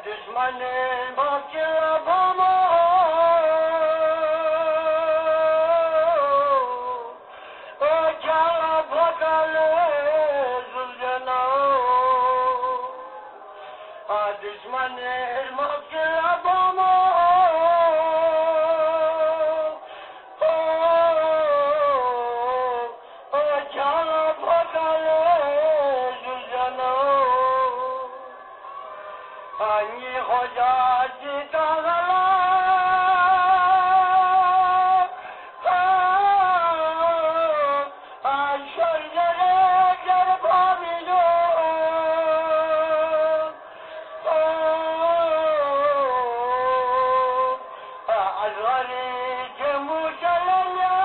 دشمن باکر باما کلا پکل زلجنا دشمن باکر باما کلا پکل زلجنا انی خجاتی تغلا اشار جر پامیدو ازغاری جمو شلنیا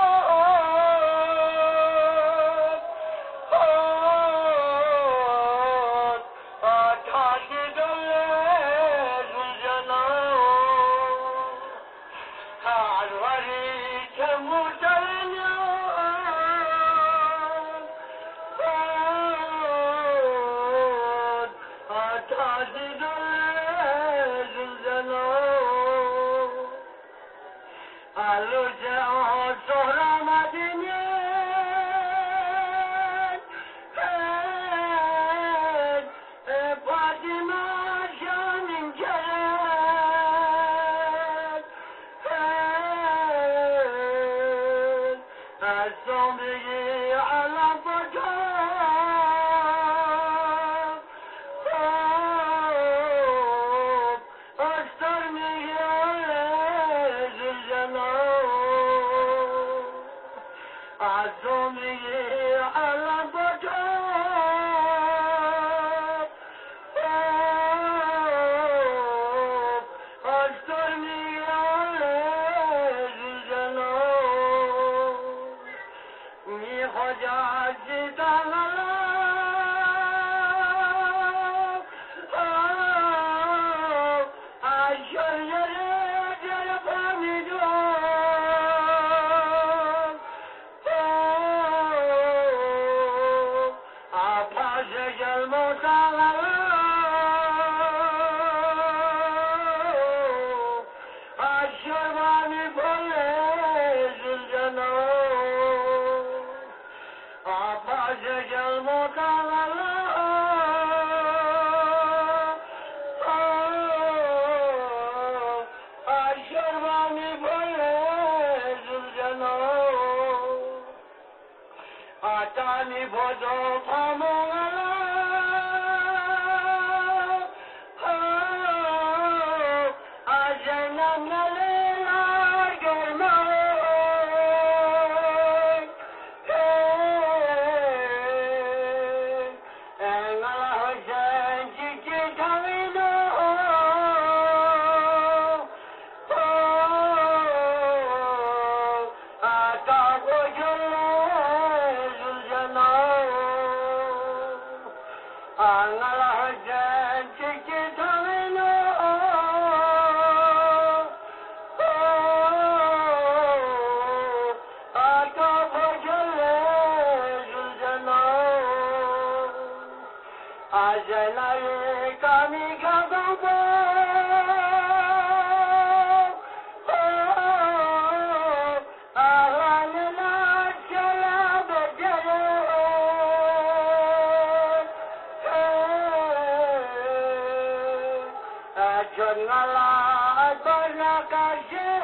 تاکی دل زندگی علم بکن اشتر میگه زلجنا از زندگی علم بکن اشتر میگه زلجنا می خجاتی تغلا اشار جر پامیدو پاس جلمو تغلا اشار بانی پل زلجنا آپاس جلمو تغلا اشربانی پل زلجنا آتانی بودو پاموغلا آجنم نلیلا گرما Ajenayı kami kazandı ağlanılar şöyle beceri Çöngalar başına karşı